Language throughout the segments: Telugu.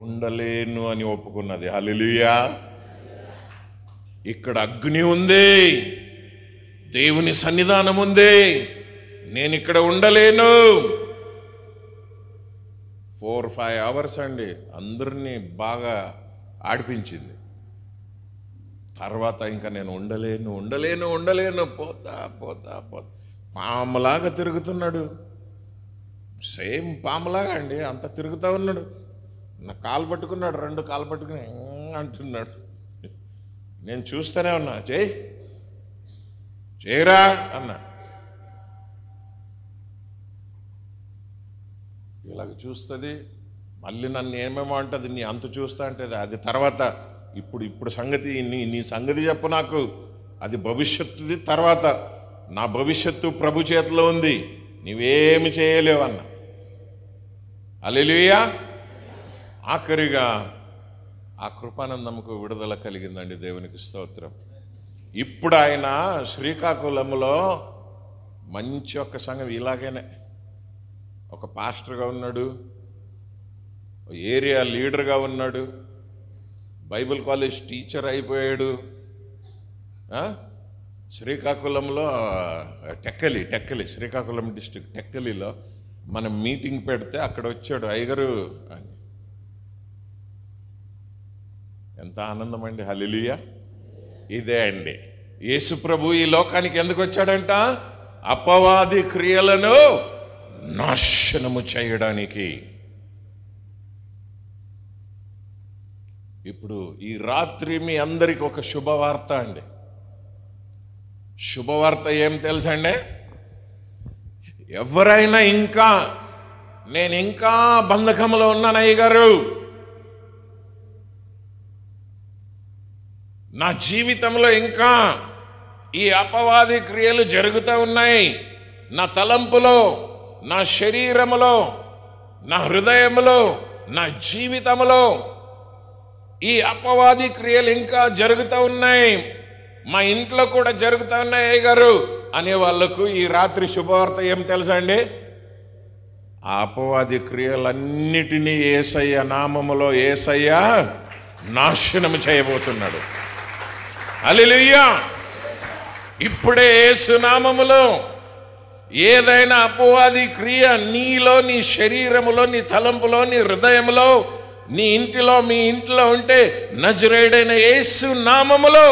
ఉండలేను అని ఒప్పుకున్నది. హల్లెలూయా. ఇక్కడ అగ్ని ఉంది, దేవుని సన్నిధానం ఉంది, నేను ఇక్కడ ఉండలేను. 4-5 అవర్స్ అండి, అందరినీ బాగా ఆడిపించింది. తర్వాత ఇంకా నేను ఉండలేను ఉండలేను ఉండలేను, పోతా పోతా పోతా, పాములాగా తిరుగుతున్నాడు. సేమ్ పాములాగా అండి, అంత తిరుగుతూ ఉన్నాడు. నా కాలు పట్టుకున్నాడు, 2 కాలు పట్టుకుని అంటున్నాడు. నేను చూస్తూనే ఉన్నా, చేయరా అన్నా. ఇలాగ చూస్తుంది, మళ్ళీ నన్ను ఏమేమో అంటుంది, నీ అంత చూస్తా అంటది. అది తర్వాత ఇప్పుడు సంగతి, నీ సంగతి చెప్పు నాకు, అది భవిష్యత్తుది. తర్వాత నా భవిష్యత్తు ప్రభు చేతిలో ఉంది, నీవేమి చేయలేవు అన్న. హల్లెలూయా. ఆఖరిగా ఆ కృపానందముకు విడుదల కలిగిందండి, దేవునికి స్తోత్రం. ఇప్పుడు ఆయన శ్రీకాకుళంలో మంచి ఒక సంఘం ఇలాగేనే, ఒక పాస్టర్గా ఉన్నాడు, ఏరియా లీడర్గా ఉన్నాడు, బైబిల్ కాలేజ్ టీచర్ అయిపోయాడు. శ్రీకాకుళంలో టెక్కలి శ్రీకాకుళం డిస్ట్రిక్ట్ టెక్కలిలో మనం మీటింగ్ పెడితే అక్కడ వచ్చాడు. అయ్యగారు, ఎంత ఆనందం అండి. హల్లెలూయా. ఇదే అండి, యేసు ప్రభు ఈ లోకానికి ఎందుకు వచ్చాడంట? అపవాది క్రియలను నాశనము చేయడానికి. ఇప్పుడు ఈ రాత్రి మీ అందరికి ఒక శుభవార్త అండి. శుభవార్త ఏం తెలుసండి? ఎవరైనా నేను ఇంకా బంధకంలో ఉన్నాను అయ్యగారు, నా జీవితంలో ఇంకా ఈ అపవాది క్రియలు జరుగుతూ ఉన్నాయి, నా తలంపులో, నా శరీరములో, నా హృదయములో, నా జీవితంలో ఈ అపవాది క్రియలు ఇంకా జరుగుతూ ఉన్నాయి, మా ఇంట్లో కూడా జరుగుతూ ఉన్నాయి అయ్యగారు అనే వాళ్లకు ఈ రాత్రి శుభవార్త ఏం తెలుసా అండి? ఆ అపవాది క్రియలన్నిటినీ యేసయ్య నామములో యేసయ్య నాశనము చేయబోతున్నాడు. హల్లెలూయా. ఇప్పుడే యేసు నామములో ఏదైనా అపవాది క్రియ నీలో, నీ శరీరములో, నీ తలంపులో, నీ హృదయములో, నీ ఇంటిలో, మీ ఇంట్లో ఉంటే నజరేయుడైన యేసు నామములో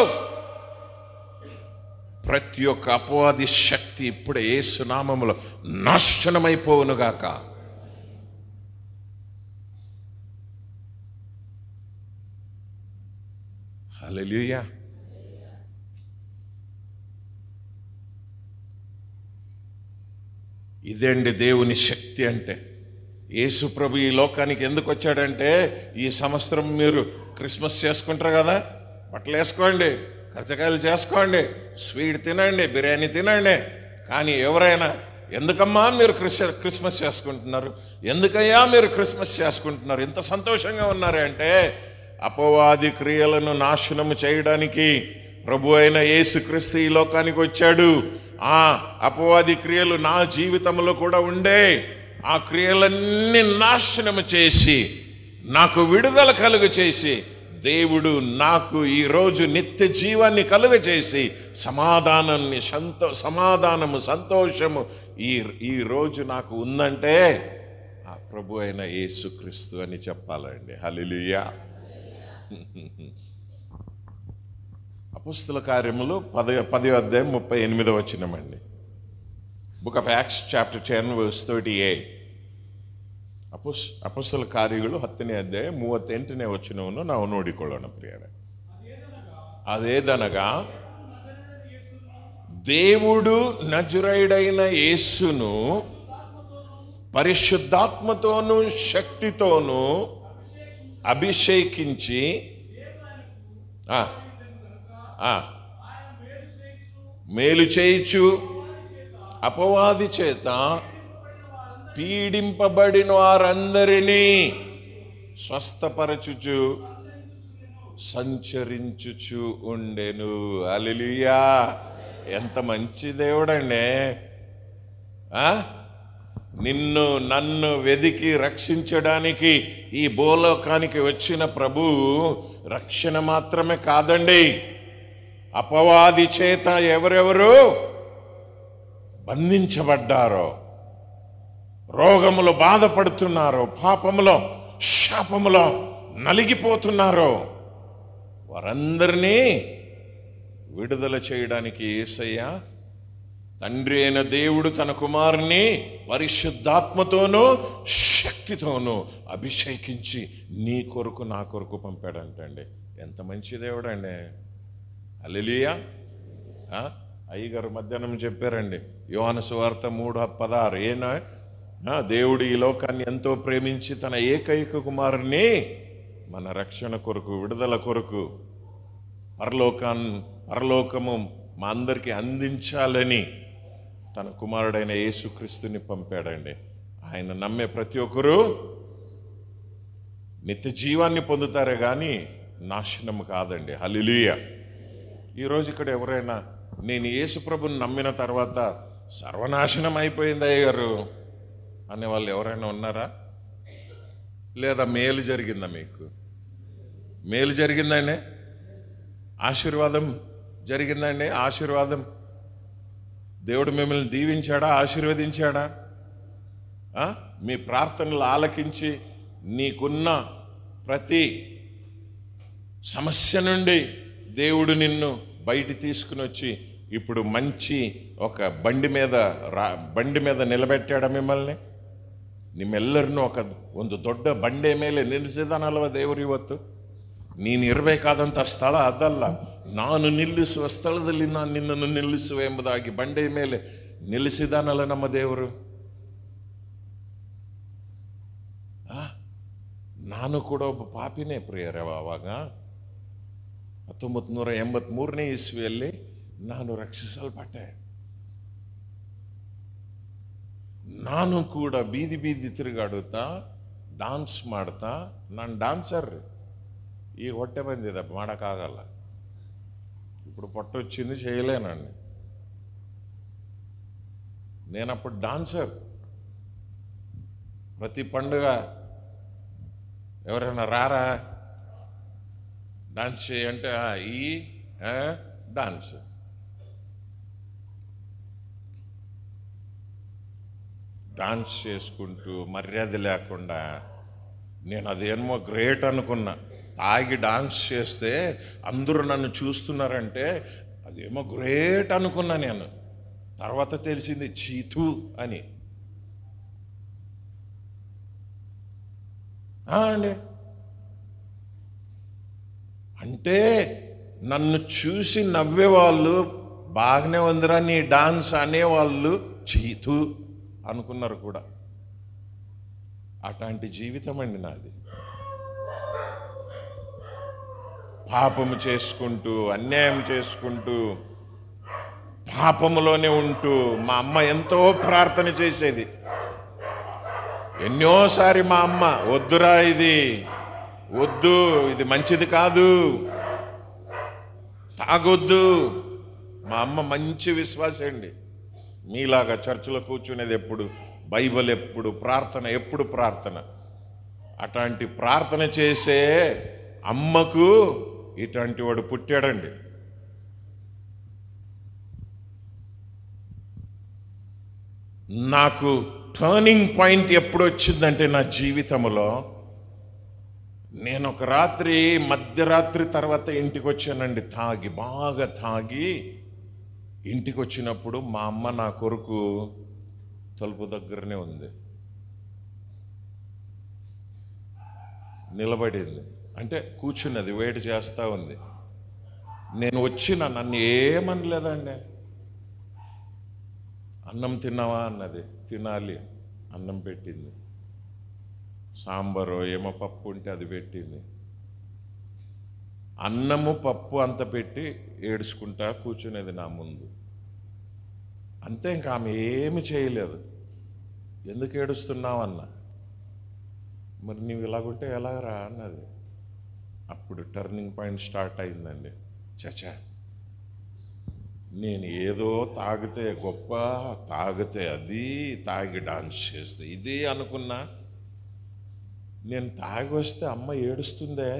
ప్రతి ఒక్క అపవాది శక్తి ఇప్పుడే యేసు నామములో నాశనమైపోవునుగాక. హల్లెలూయా. ఇదేండి దేవుని శక్తి అంటే. యేసు ప్రభు ఈ లోకానికి ఎందుకు వచ్చాడంటే, ఈ సంవత్సరం మీరు క్రిస్మస్ చేసుకుంటారు కదా, బట్టలు వేసుకోండి, కర్చకాయలు చేసుకోండి, స్వీట్ తినండి, బిర్యానీ తినండి. కానీ ఎవరైనా ఎందుకమ్మా మీరు క్రిస్మస్ చేసుకుంటున్నారు, ఎందుకయ్యా మీరు క్రిస్మస్ చేసుకుంటున్నారు, ఇంత సంతోషంగా ఉన్నారు అంటే, అపవాది క్రియలను నాశనము చేయడానికి ప్రభు అయిన యేసుక్రీస్తు ఈ లోకానికి వచ్చాడు. ఆ అపవాది క్రియలు నా జీవితంలో కూడా ఉండే, ఆ క్రియలన్నీ నాశనము చేసి నాకు విడుదల కలుగు చేసి, దేవుడు నాకు ఈరోజు నిత్య జీవాన్ని కలుగ చేసి సమాధానము సంతోషము ఈ రోజు నాకు ఉందంటే ఆ ప్రభు అయిన యేసుక్రీస్తు అని చెప్పాలండి. హల్లెలూయా. అపోస్తల కార్యములు 10వ అధ్యాయం 38వ వచనమండి. Book of Acts chapter 10 verse 38. ಅಪೊಸ್ತಲ ಕಾರ್ಯಗಳು 10ನೇ ಅಧ್ಯಾಯ 38ನೇ ವಚನವನ್ನು ನಾವು ನೋಡಿಕೊಳ್ಳೋಣ ಪ್ರಿಯರೇ. అదేదనగా దేవుడు నజరేయుడైన యేసును పరిశుద్ధాత్మతోను శక్తితోను అభిషేకించి మేలు చేయుచు అపవాది చేత పీడింపబడిన వారందరినీ స్వస్థపరచుచు సంచరించుచు ఉండెను. హల్లెలూయా. ఎంత మంచి దేవుడండి. నిన్ను నన్ను వెదికి రక్షించడానికి ఈ భూలోకానికి వచ్చిన ప్రభువు రక్షణ మాత్రమే కాదండి, అపవాది చేత ఎవరెవరు బంధించబడ్డారో, రోగములో బాధపడుతున్నారో, పాపములో శాపములో నలిగిపోతున్నారో వారందరినీ విడుదల చేయడానికి యేసయ్య తండ్రి అయిన దేవుడు తన కుమారుని పరిశుద్ధాత్మతోనూ శక్తితోనూ అభిషేకించి నీ కొరకు నా కొరకు పంపాడంటండి. ఎంత మంచి దేవుడు అండి. హల్లెలూయా. అయ్యగారు మధ్యాహ్నం చెప్పారండి, యోహాను సువార్త 3:16, ఏనా దేవుడు ఈ లోకాన్ని ఎంతో ప్రేమించి తన ఏకైక కుమారుని మన రక్షణ కొరకు, విడుదల కొరకు, పరలోకము మా అందరికీ అందించాలని తన కుమారుడైన యేసుక్రీస్తుని పంపాడండి. ఆయన నమ్మే ప్రతి ఒక్కరూ నిత్య జీవాన్ని పొందుతారే కానీ నాశనం కాదండి. హల్లెలూయా. ఈరోజు ఇక్కడ ఎవరైనా నేను యేసు ప్రభుని నమ్మిన తర్వాత సర్వనాశనం అయిపోయింది అయ్యగారు అనేవాళ్ళు ఎవరైనా ఉన్నారా? లేదా మేలు జరిగిందా? మీకు మేలు జరిగిందండి, ఆశీర్వాదం జరిగిందండి. ఆశీర్వాదం దేవుడు మిమ్మల్ని దీవించాడా, ఆశీర్వదించాడా? మీ ప్రార్థనలు ఆలకించి నీకున్న ప్రతి సమస్య నుండి దేవుడు నిన్ను బయట తీసుకుని వచ్చి ఇప్పుడు మంచి ఒక బండి మీద ನಿಲಬೆಟ್ಟಾಡ మిమ్మల్ని. ನಿಮ್ಮೆಲ್ಲರನ್ನೂ ಒಂದು ದೊಡ್ಡ ಬಂಡೆ ಮೇಲೆ ನಿಲ್ಲಿಸಿದಾನಲ್ವ ದೇವರು ಇವತ್ತು. ನೀನು ಇರಬೇಕಾದಂಥ ಸ್ಥಳ ಅದಲ್ಲ, ನಾನು ನಿಲ್ಲಿಸುವ ಸ್ಥಳದಲ್ಲಿ ನಾನು ನಿನ್ನನ್ನು ನಿಲ್ಲಿಸುವೆ ಎಂಬುದಾಗಿ ಬಂಡೆಯ ಮೇಲೆ ನಿಲ್ಲಿಸಿದಾನಲ್ಲ ನಮ್ಮ ದೇವರು. ನಾನು ಕೂಡ ಒಬ್ಬ ಪಾಪಿನೇ ಪ್ರಿಯರೇ. ಆವಾಗ 1983ನೇ ಇಸ್ವಿಯಲ್ಲಿ ನಾನು ರಕ್ಷಿಸಲ್ಪಟ್ಟೆ. ನಾನು ಕೂಡ ಬೀದಿ ಬೀದಿ ತಿರುಗಾಡುತ್ತಾ డాన్స్ ಮಾಡ್ತಾ, ನಾನು డాన్సర్. ఈ ಹೊಟ್ಟೆ ಬಂದಿದೆ, ಮಾಡೋಕ್ಕಾಗಲ್ಲ. ఇప్పుడు పొట్ట వచ్చింది, చేయలేనండి. నేను అప్పుడు డాన్సర్. ప్రతి పండుగ ఎవరైనా రారా డాన్స్ చేయంటే ఈ డాన్స్. డాన్స్ చేసుకుంటూ మర్యాద లేకుండా నేను అదేమో గ్రేట్ అనుకున్నా. తాగి డాన్స్ చేస్తే అందరూ నన్ను చూస్తున్నారంటే అదేమో గ్రేట్ అనుకున్నా నేను. తర్వాత తెలిసింది చీతు అని. అండి అంటే నన్ను చూసి నవ్వేవాళ్ళు బాగానే ఉందిరా నీ డాన్స్ అనేవాళ్ళు చీతు అనుకున్నారు కూడా. అట్లాంటి జీవితం అండి నాది. పాపము చేసుకుంటూ, అన్యాయం చేసుకుంటూ, పాపములోనే ఉంటూ మా అమ్మ ఎంతో ప్రార్థన చేసేది. ఎన్నోసారి మా అమ్మ వద్దురా, ఇది వద్దు, ఇది మంచిది కాదు, తాగొద్దు. మా అమ్మ మంచి విశ్వాసం అండి. మీలాగా చర్చిలో కూర్చునేది ఎప్పుడు, బైబిల్ ఎప్పుడు, ప్రార్థన ఎప్పుడు ప్రార్థన. అట్లాంటి ప్రార్థన చేసే అమ్మకు ఇట్లాంటి వాడు పుట్టాడండి. నాకు టర్నింగ్ పాయింట్ ఎప్పుడు వచ్చిందంటే నా జీవితంలో, నేను ఒక రాత్రి మధ్యరాత్రి తర్వాత ఇంటికి వచ్చానండి. బాగా తాగి ఇంటికి వచ్చినప్పుడు మా అమ్మ నా కొరకు తలుపు దగ్గరనే ఉంది, నిలబడింది. అంటే కూర్చున్నది, వెయిట్ చేస్తూ ఉంది. నేను నన్ను ఏమనలేదండి. అన్నం తిన్నావా అన్నది. తినాలి, అన్నం పెట్టింది. సాంబారో ఏమో పప్పు ఉంటే అది పెట్టింది. అన్నము పప్పు అంత పెట్టి ఏడుచుకుంటా కూర్చునేది నా ముందు. అంతే, ఇంకా ఆమె ఏమి చేయలేదు. ఎందుకు ఏడుస్తున్నావు అన్న. మరి నీవు ఇలాగుంటే ఎలాగరా అన్నది. అప్పుడు టర్నింగ్ పాయింట్ స్టార్ట్ అయిందండి. చచా, నేను ఏదో తాగితే గొప్ప, తాగితే అది, తాగి డాన్స్ చేస్తే ఇది అనుకున్నా. నేను తాగి వస్తే అమ్మ ఏడుస్తుందే,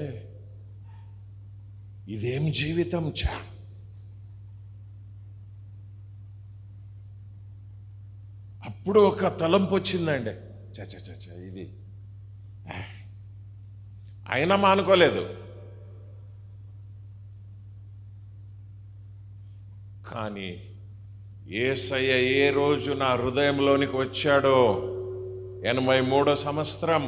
ఇదేం జీవితం చా. అప్పుడు ఒక తలంపు వచ్చిందండి, చ ఇది. అయినా మానుకోలేదు. కానీ యేసయ్య ఏ రోజు నా హృదయంలోనికి వచ్చాడో, 83వ సంవత్సరం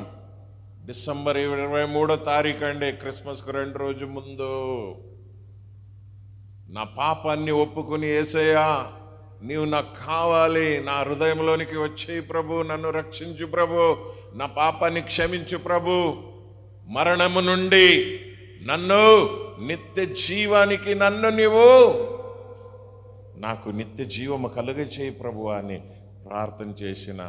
డిసెంబర్ 23వ తారీఖు అండి, క్రిస్మస్కు 2 రోజు ముందు, నా పాపాన్ని ఒప్పుకుని, యేసయ్య నీవు నాకు కావాలి, నా హృదయంలోనికి వచ్చేయి ప్రభు, నన్ను రక్షించు ప్రభు, నా పాపాన్ని క్షమించు ప్రభు, మరణము నుండి నన్ను నిత్య జీవానికి నన్ను నీవు నాకు నిత్య జీవము కలుగచేయి ప్రభు అని ప్రార్థన చేసిన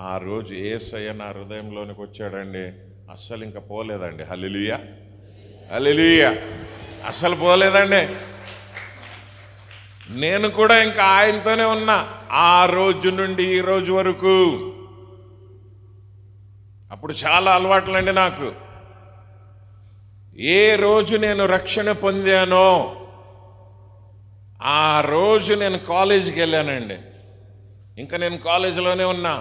ఆ రోజు యేసయ్య నా హృదయంలోనికి వచ్చాడండి. అస్సలు ఇంకా పోలేదండి. హల్లెలూయా, హల్లెలూయా. అస్సలు పోలేదండి. నేను కూడా ఇంకా ఆయనతోనే ఉన్నా ఆ రోజు నుండి ఈ రోజు వరకు. అప్పుడు చాలా అలవాట్లండి నాకు. ఏ రోజు నేను రక్షణ పొందానో ఆ రోజు నేను కాలేజీకి వెళ్ళానండి. ఇంకా నేను కాలేజీలోనే ఉన్నా.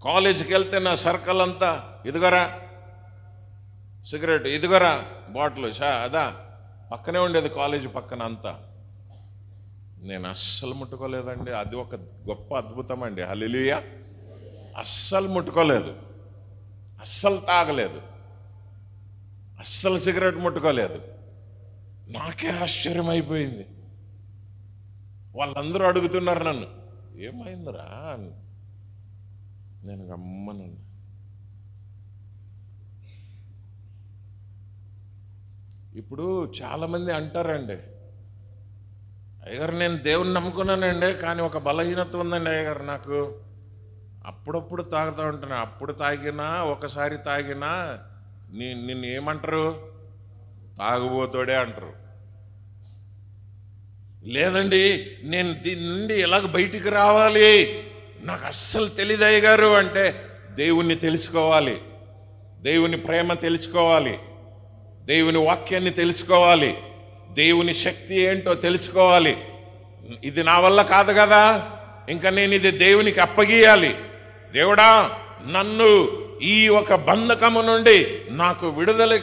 కాలేజీకి వెళ్తే నా సర్కిల్ అంతా, ఇదిగోరా సిగరెట్, ఇదిగోరా బాటిల్, అదా పక్కనే ఉండేది, కాలేజీ పక్కన అంతా. నేను అస్సలు ముట్టుకోలేదండి. అది ఒక గొప్ప అద్భుతం అండి. హల్లెలూయా. అస్సలు ముట్టుకోలేదు, అస్సలు తాగలేదు, అస్సలు సిగరెట్ ముట్టుకోలేదు. నాకే ఆశ్చర్యం అయిపోయింది. వాళ్ళందరూ అడుగుతున్నారు నన్ను, ఏమైందిరా? నేను గమ్మనున్నా. ఇప్పుడు చాలామంది అంటారండి, అయ్యగారు నేను దేవుని నమ్ముకున్నానండి, కానీ ఒక బలహీనత ఉందండి అయ్యగారు నాకు. అప్పుడప్పుడు తాగుతూ ఉంటాను. అప్పుడు తాగినా, ఒకసారి తాగినా నిన్ను ఏమంటారు? తాగుబోతోడే అంటారు. లేదండి నేను దీని నుండి ఎలాగ బయటికి రావాలి, నాకు అస్సలు తెలియదు అయ్యగారు అంటే, దేవుణ్ణి తెలుసుకోవాలి, దేవుని ప్రేమ తెలుసుకోవాలి, దేవుని వాక్యాన్ని తెలుసుకోవాలి, దేవుని శక్తి ఏంటో తెలుసుకోవాలి. ఇది నా వల్ల కాదు కదా, ఇంకా నేను ఇది దేవునికి అప్పగియాలి. దేవుడా నన్ను ఈ ఒక బంధకము నుండి నాకు విడుదల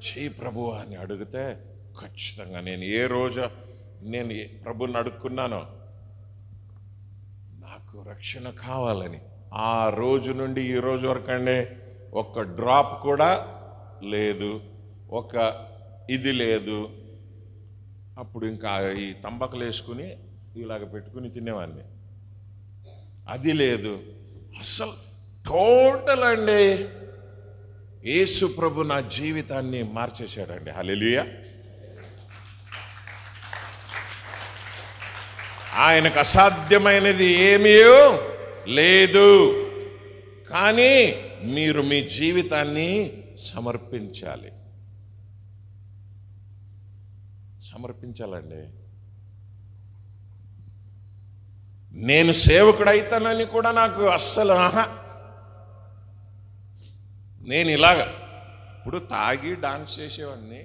చేయి ప్రభు అని అడిగితే, ఖచ్చితంగా నేను ఏ రోజు నేను ప్రభుని అడుక్కున్నానో నాకు రక్షణ కావాలని, ఆ రోజు నుండి ఈ రోజు వరకు అండి ఒక్క డ్రాప్ కూడా లేదు, ఒక ఇది లేదు. అప్పుడు ఇంకా ఈ తంబాకులు వేసుకుని ఇలాగ పెట్టుకుని తినేవాడిని, అది లేదు. అసలు టోటల్ అండి యేసు ప్రభు నా జీవితాన్ని మార్చేశాడండి. హల్లెలూయా. ఆయనకు అసాధ్యమైనది ఏమీ లేదు. కానీ మీరు మీ జీవితాన్ని సమర్పించాలండి. నేను సేవకుడైతానని కూడా నాకు అస్సలు నేను ఇలాగా ఇప్పుడు తాగి డాన్స్ చేసేవాడిని.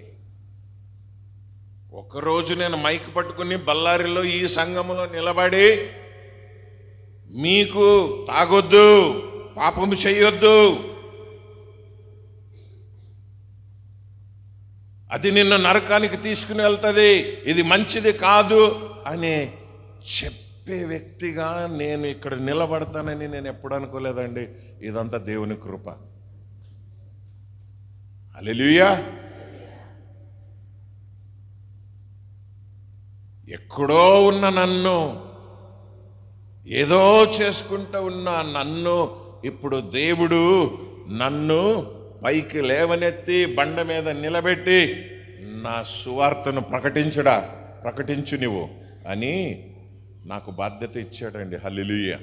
ఒకరోజు నేను మైక్ పట్టుకుని బళ్ళారిలో ఈ సంఘములో నిలబడి, మీకు తాగొద్దు, పాపము చెయ్యొద్దు, అది నిన్ను నరకానికి తీసుకుని వెళ్తుంది, ఇది మంచిది కాదు అని చెప్పే వ్యక్తిగా నేను ఇక్కడ నిలబడతానని నేను ఎప్పుడు అనుకోలేదండి. ఇదంతా దేవుని కృప. హల్లెలూయా. ఎక్కడో ఉన్న నన్ను, ఏదో చేసుకుంటూ ఉన్న నన్ను ఇప్పుడు దేవుడు నన్ను పైకి లేవనెత్తి బండ మీద నిలబెట్టి నా సువార్తను ప్రకటించు నువ్వు అని నాకు బాధ్యత ఇచ్చాడండి. హల్లెలూయా.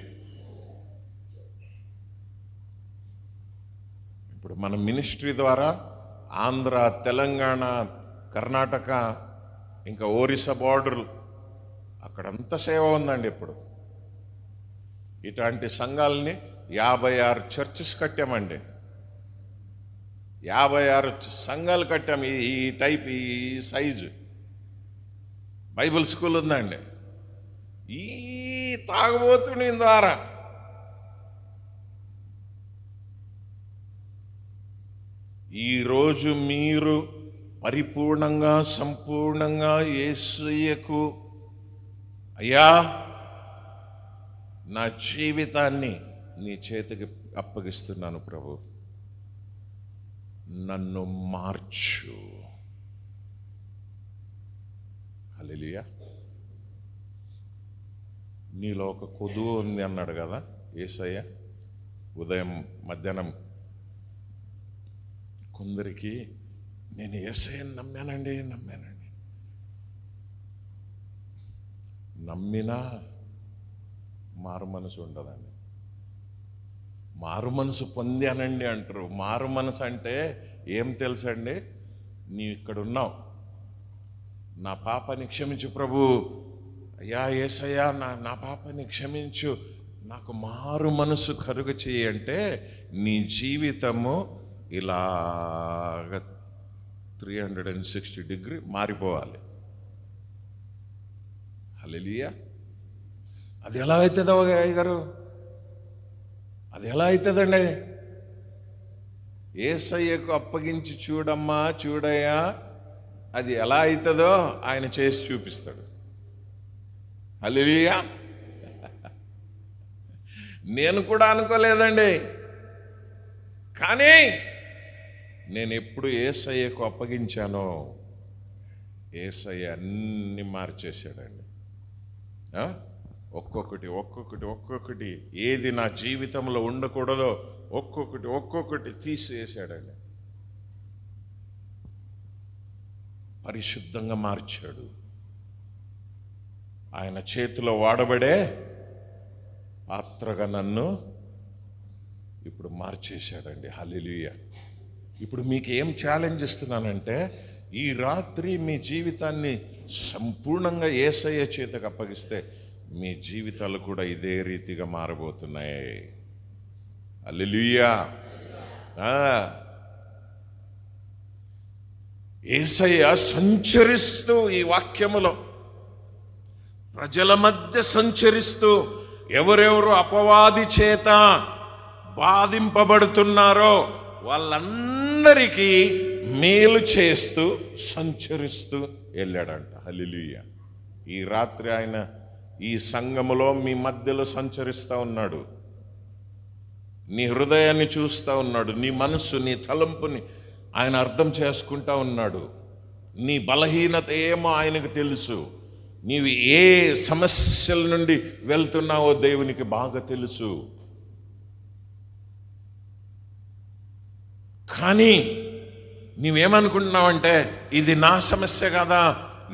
ఇప్పుడు మన మినిస్ట్రీ ద్వారా ఆంధ్ర, తెలంగాణ, కర్ణాటక, ఇంకా ఒరిస్సా బార్డర్ అక్కడంతా సేవ ఉందండి. ఇప్పుడు ఇట్లాంటి సంఘాలని 56 చర్చెస్ కట్టామండి. 56 సంఘాలు కట్టాము. ఈ టైప్, ఈ సైజు బైబిల్ స్కూల్ ఉందండి. ఈ తాగుబోతుని ద్వారా ఈరోజు మీరు పరిపూర్ణంగా, సంపూర్ణంగా యేసయ్యకు, అయ్యా నా జీవితాన్ని నీ చేతికి అప్పగిస్తున్నాను ప్రభు, నన్ను మార్చు. హల్లెలూయా. నీలో ఒక కొదువు ఉంది అన్నాడు కదా యేసయ్య. ఉదయం మధ్యాహ్నం కొందరికి నేను యేసయ్యని నమ్మానండి. నమ్మినా మారు మనసు ఉండదండి. మారు మనసు పొందానండి అంటారు. మారు మనసు అంటే ఏం తెలుసండి? నీ ఇక్కడ ఉన్నావు, నా పాపాన్ని క్షమించు ప్రభు, అయ్యా యేసయ్యా నా పాపాన్ని క్షమించు, నాకు మారు మనసు కలుగ చేయంటే నీ జీవితము ఇలాగ 360 డిగ్రీ మారిపోవాలి. హల్లెలూయా. అది ఎలా అవుతుందో గారు? అది ఎలా అవుతుందండి? యేసయ్యకు అప్పగించి చూడమ్మా, చూడయ్యా, అది ఎలా అవుతుందో ఆయన చేసి చూపిస్తాడు. హల్లెలూయా. నేను కూడా అనుకోలేదండి, కానీ నేను ఎప్పుడు యేసయ్యకు అప్పగించానో యేసయ్య అన్ని మార్చేశాడండి. ఒక్కొక్కటి ఏది నా జీవితంలో ఉండకూడదో ఒక్కొక్కటి తీసేసాడండి. పరిశుద్ధంగా మార్చాడు. ఆయన చేతిలో వాడబడే పాత్రగా నన్ను ఇప్పుడు మార్చేశాడండి. హల్లెలూయా. ఇప్పుడు మీకు ఏం ఛాలెంజ్ ఇస్తున్నానంటే, ఈ రాత్రి మీ జీవితాన్ని సంపూర్ణంగా యేసయ్య చేతకు అప్పగిస్తే మీ జీవితాలు కూడా ఇదే రీతిగా మారబోతున్నాయి. హల్లెలూయా. యేసయ్య సంచరిస్తూ ఈ వాక్యములో ప్రజల మధ్య సంచరిస్తూ ఎవరెవరు అపవాది చేత బాధింపబడుతున్నారో వాళ్ళందరికీ మేలు చేస్తూ సంచరిస్తూ వెళ్ళాడంట. హల్లెలూయా. ఈ రాత్రి ఆయన ఈ సంఘములో మీ మధ్యలో సంచరిస్తూ ఉన్నాడు. నీ హృదయాన్ని చూస్తూ ఉన్నాడు. నీ మనస్సు, నీ తలంపుని ఆయన అర్థం చేసుకుంటా ఉన్నాడు. నీ బలహీనత ఏమో ఆయనకు తెలుసు. నీవు ఏ సమస్యల నుండి వెళ్తున్నావో దేవునికి బాగా తెలుసు. కానీ నీవేమనుకుంటున్నావంటే, ఇది నా సమస్య కదా,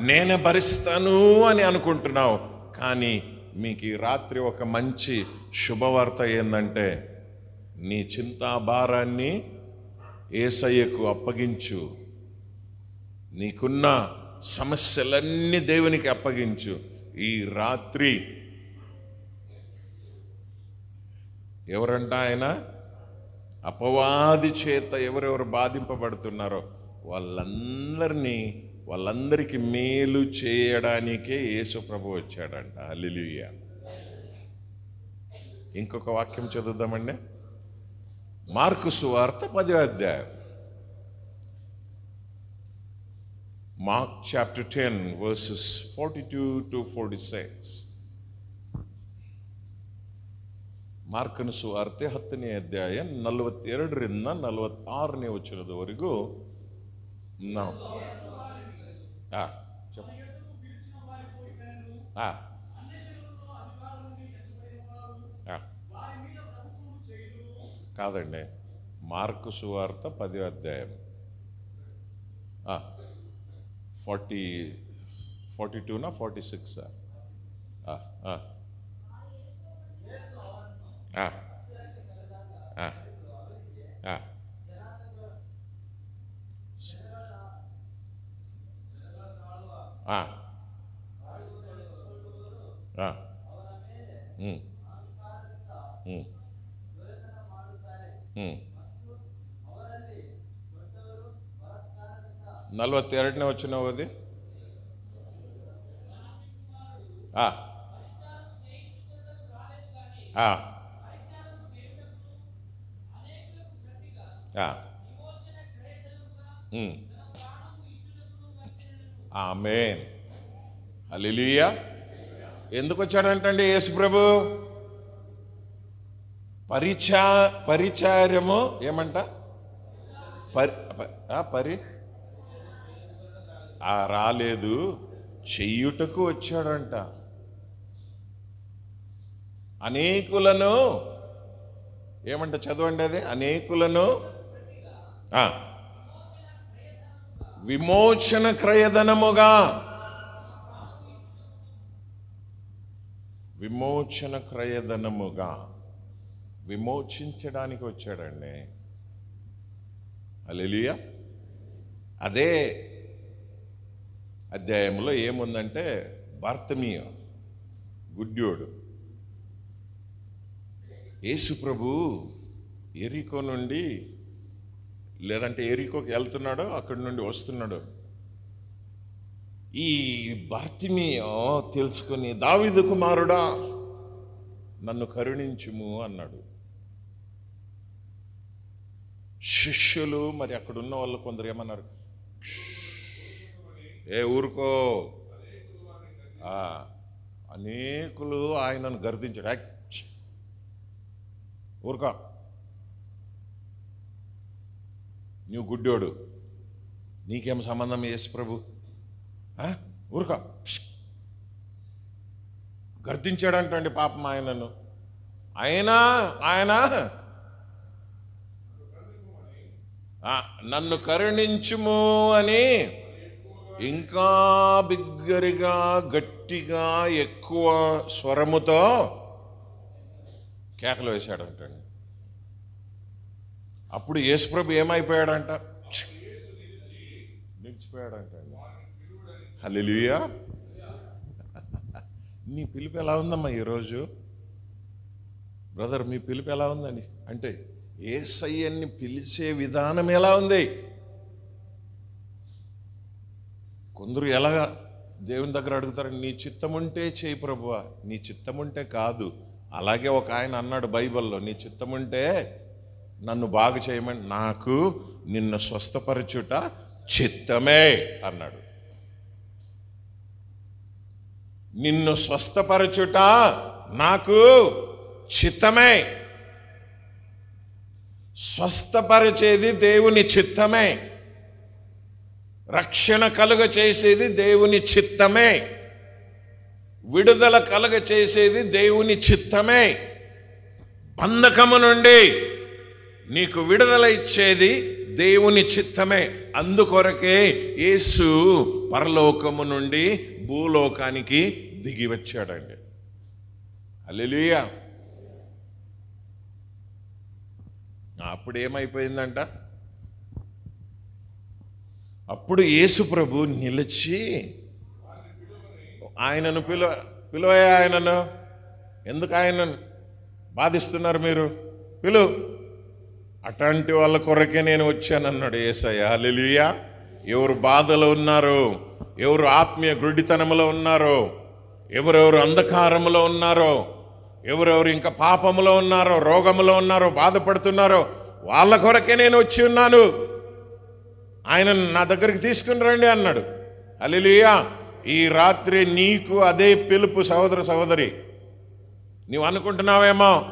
నేనే భరిస్తాను అని అనుకుంటున్నావు. కానీ మీకు ఈ రాత్రి ఒక మంచి శుభవార్త ఏంటంటే, నీ చింతాభారాన్ని యేసయ్యకు అప్పగించు. నీకున్న సమస్యలన్నీ దేవునికి అప్పగించు. ఈ రాత్రి ఎవరంట ఆయన? అపవాది చేత ఎవరెవరు బాధింపబడుతున్నారో వాళ్ళందరికీ మేలు చేయడానికే యేసు ప్రభు వచ్చాడంట. హల్లెలూయా. ఇంకొక వాక్యం చదువుదామండి. మార్కు సువార్త 10వ అధ్యాయం. Mark chapter 10 verses 42 to 46. మార్కನ ಸುವಾರ್ತೆ 10ನೇ ಅಧ್ಯಾಯ 42 ರಿಂದ 46ನೇ ವಚನದವರೆಗೂ ನಾವು కాదండి, మార్కు సువార్త 10వ అధ్యాయం 42 నా 46 ఆ, ఆ, ఉమ్, ఉమ్, ఉమ్. 42నే వచ్చినావు అది. ఆ, ఆ, ఆ, ఉమ్. ఆమేన్. హల్లెలూయా. ఎందుకు వచ్చాడంటండి యేసు ప్రభు? పరిచా పరిచారము ఏమంట? పరి పరి రాలేదు, చెయ్యుటకు వచ్చాడంట. అనేకులను ఏమంట? చదవండి అది. అనేకులను ఆ, విమోచన క్రయధనముగా, విమోచన క్రయధనముగా విమోచించడానికి వచ్చాడండి. హల్లెలూయా. అదే అధ్యాయంలో ఏముందంటే, బార్తిమేయు గుడ్డోడు యేసు ప్రభు ఎరికో నుండి, లేదంటే ఎరికోకి వెళ్తున్నాడో అక్కడి నుండి వస్తున్నాడు. ఈ బార్తిమేయు తెలుసుకుని, దావీదు కుమారుడా నన్ను కరుణించుము అన్నాడు. శిష్యులు మరి అక్కడ ఉన్న వాళ్ళు కొందరు ఏమన్నారు? ఊరుకో. అనేకులు ఆయనను గర్దించాడు. ఊరుకో, నువ్వు గుడ్డోడు, నీకేం సంబంధం యేసు ప్రభు? ఊరుకో. గర్దించాడంటండి పాపం ఆయనను. ఆయన నన్ను కరుణించుము అని ఇంకా బిగ్గరగా, గట్టిగా, ఎక్కువ స్వరముతో కేకలు వేశాడంటండి. అప్పుడు యేసుప్రభు ఏమైపోయాడంట? నిలిచిపోయాడంటండి. హల్లెలూయా. నీ పిలుపు ఎలా ఉందమ్మా ఈరోజు? బ్రదర్, మీ పిలుపు ఎలా ఉందండి? అంటే యేసయ్యని పిలిచే విధానం ఎలా ఉంది? కొందరు ఎలాగా దేవుని దగ్గర అడుగుతారు, నీ చిత్తం ఉంటే చేయి ప్రభువా. నీ చిత్తం ఉంటే కాదు. అలాగే ఒక ఆయన అన్నాడు బైబిల్లో, నీ చిత్తం ఉంటే నన్ను బాగు చేయమని, నాకు నిన్ను స్వస్థపరచుట చిత్తమే అన్నాడు. నిన్ను స్వస్థపరచుట నాకు చిత్తమే. స్వస్థపరిచేది దేవుని చిత్తమే. రక్షణ కలుగ చేసేది దేవుని చిత్తమే. విడుదల కలుగ చేసేది దేవుని చిత్తమే. బంధకము నుండి నీకు విడుదల ఇచ్చేది దేవుని చిత్తమే. అందుకొరకే యేసు పరలోకము నుండి భూలోకానికి దిగి వచ్చాడండి. హల్లెలూయా. అప్పుడు ఏమైపోయిందంట? అప్పుడు యేసు ప్రభు నిలిచి ఆయనను పిలువయా, ఆయనను ఎందుకు ఆయనను బాధిస్తున్నారు మీరు? పిలు. అట్లాంటి వాళ్ళ కొరకే నేను వచ్చానన్నాడు యేసయ్య. హల్లెలూయా. ఎవరు బాధలో ఉన్నారో, ఎవరు ఆత్మీయ గుడ్డితనంలో ఉన్నారో, ఎవరెవరు అంధకారంలో ఉన్నారో, ఎవరెవరు ఇంకా పాపములో ఉన్నారో, రోగములో ఉన్నారో, బాధపడుతున్నారో, వాళ్ళ కొరకే నేను వచ్చి ఉన్నాను. ఆయన నా దగ్గరికి తీసుకుని రండి అన్నాడు. హల్లెలూయా. ఈ రాత్రి నీకు అదే పిలుపు సహోదర సహోదరి. నీవు అనుకుంటున్నావేమో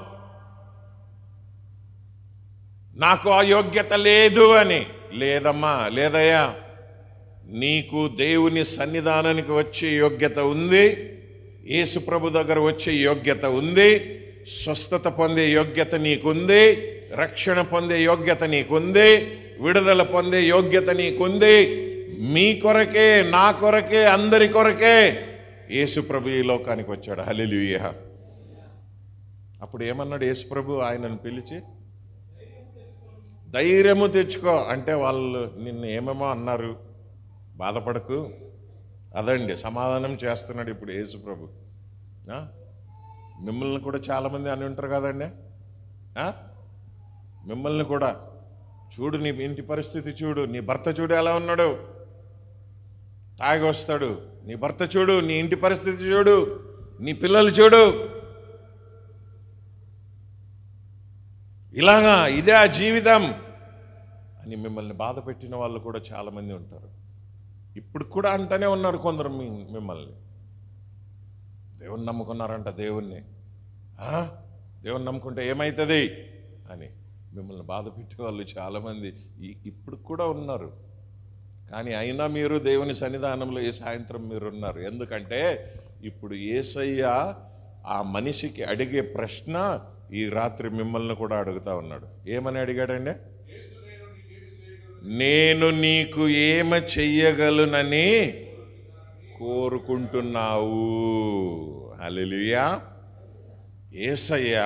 నాకు ఆ యోగ్యత లేదు అని. లేదమ్మా, లేదయ్యా. నీకు దేవుని సన్నిధానానికి వచ్చే యోగ్యత ఉంది. యేసు ప్రభు దగ్గర వచ్చే యోగ్యత ఉంది. స్వస్థత పొందే యోగ్యత నీకుంది. రక్షణ పొందే యోగ్యత నీకుంది. విడుదల పొందే యోగ్యత నీకుంది. మీ కొరకే, నా కొరకే, అందరి కొరకే యేసు ప్రభు ఈ లోకానికి వచ్చాడు. హల్లెలూయా. అప్పుడు ఏమన్నాడు యేసు ప్రభు ఆయనను పిలిచి? ధైర్యము తెచ్చుకో. అంటే వాళ్ళు నిన్ను ఏమేమో అన్నారు, బాధపడకు, అదండి సమాధానం చేస్తున్నాడు ఇప్పుడు యేసు ప్రభు. మిమ్మల్ని కూడా చాలామంది అని ఉంటారు కదండి. మిమ్మల్ని కూడా చూడు, నీ ఇంటి పరిస్థితి చూడు, నీ భర్త చూడు ఎలా ఉన్నాడు, తాగి వస్తాడు. నీ భర్త చూడు, నీ ఇంటి పరిస్థితి చూడు, నీ పిల్లలు చూడు, ఇలాగా ఇదే ఆ జీవితం అని మిమ్మల్ని బాధ పెట్టిన వాళ్ళు కూడా చాలామంది ఉంటారు. ఇప్పుడు కూడా అంటూనే ఉన్నారు కొందరు మిమ్మల్ని. దేవుణ్ణి నమ్ముకున్నారంట, దేవుణ్ణి నమ్ముకుంటే ఏమవుతుంది అని మిమ్మల్ని బాధ పెట్టే వాళ్ళు చాలామంది ఇప్పుడు కూడా ఉన్నారు. కానీ అయినా మీరు దేవుని సన్నిధానంలో ఈ సాయంత్రం మీరు ఉన్నారు. ఎందుకంటే ఇప్పుడు యేసయ్య ఆ మనిషికి అడిగే ప్రశ్న ఈ రాత్రి మిమ్మల్ని కూడా అడుగుతా ఉన్నాడు. ఏమని అడిగాడండి? నేను నీకు ఏమ చెయ్యగలనని కోరుకుంటున్నావు. హల్లెలూయా. యేసయ్య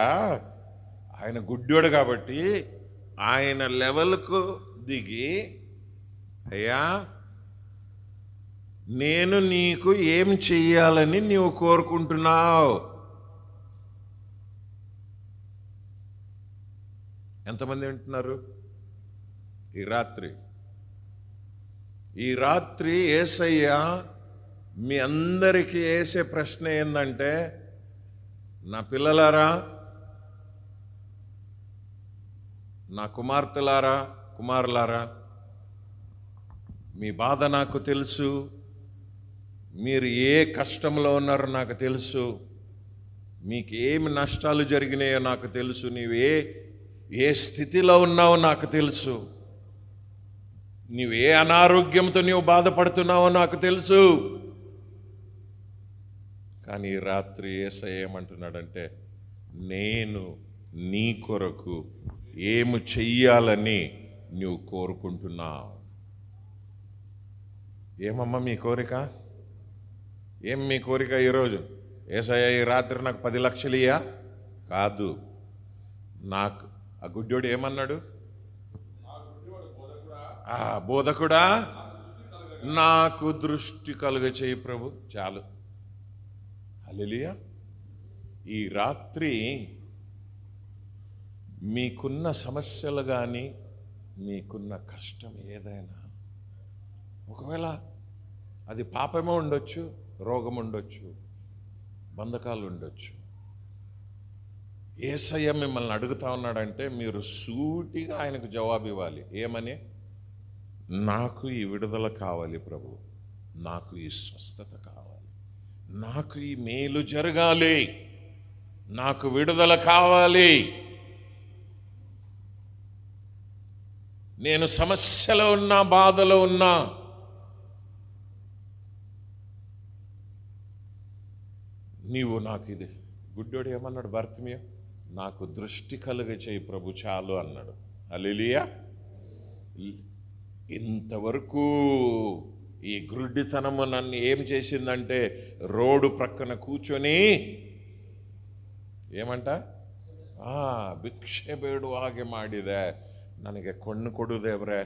ఆయన గుడ్డోడు కాబట్టి ఆయన లెవెల్కు దిగి, అయ్యా నేను నీకు ఏం చెయ్యాలని నీవు కోరుకుంటున్నావు. ఎంతమంది వింటున్నారు ఈ రాత్రి యేసయ్య మీ అందరికీ వేసే ప్రశ్న ఏంటంటే, నా పిల్లలారా, నా కుమార్తెలారా, కుమారులారా, మీ బాధ నాకు తెలుసు, మీరు ఏ కష్టంలో ఉన్నారో నాకు తెలుసు, మీకు ఏమి నష్టాలు జరిగినాయో నాకు తెలుసు, నీవు ఏ స్థితిలో ఉన్నావో నాకు తెలుసు, నీవు ఏ అనారోగ్యంతో నీవు బాధపడుతున్నావో నాకు తెలుసు. కానీ ఈ రాత్రి యేసయ్య ఏమంటున్నాడంటే, నేను నీ కొరకు ఏమి చెయ్యాలని నువ్వు కోరుకుంటున్నావు. ఏమమ్మా మీ కోరిక? ఏం మీ కోరిక ఈరోజు? యేసయ్య ఈ రాత్రి నాకు 10 లక్షలు ఇయ్యా? కాదు. నాకు ఆ గుడ్డోడు ఏమన్నాడు? బోధకుడా నాకు దృష్టి కలుగ చేయి ప్రభు, చాలు. హల్లెలూయా. ఈ రాత్రి మీకున్న సమస్యలు కానీ, మీకున్న కష్టం ఏదైనా, ఒకవేళ అది పాపమే ఉండొచ్చు, రోగం ఉండొచ్చు, బంధకాలు ఉండొచ్చు, యేసయ్య మిమ్మల్ని అడుగుతా ఉన్నాడంటే మీరు సూటిగా ఆయనకు జవాబు ఇవ్వాలి. ఏమని? నాకు ఈ విడుదల కావాలి ప్రభు, నాకు ఈ స్వస్థత కావాలి, నాకు ఈ మేలు జరగాలి, నాకు విడుదల కావాలి, నేను సమస్యలో ఉన్నా, బాధలో ఉన్నా, నీవు నాకు ఇది. గుడ్డోడు ఏమన్నాడు? భర్తమీయ నాకు దృష్టి కలుగ చేయి ప్రభు, చాలు అన్నాడు. హల్లెలూయా. ఇంతవరకు ఈ గుడ్డితనము నన్ను ఏం చేసిందంటే, రోడ్డు ప్రక్కన కూర్చొని ఏమంట, ಭಿಕ್ಷೆ ಬೇಡು ಹಾಗೆ ಮಾಡಿದೆ, ನನಗೆ ಕಣ್ಣು ಕೊಡು ದೇವ್ರೆ,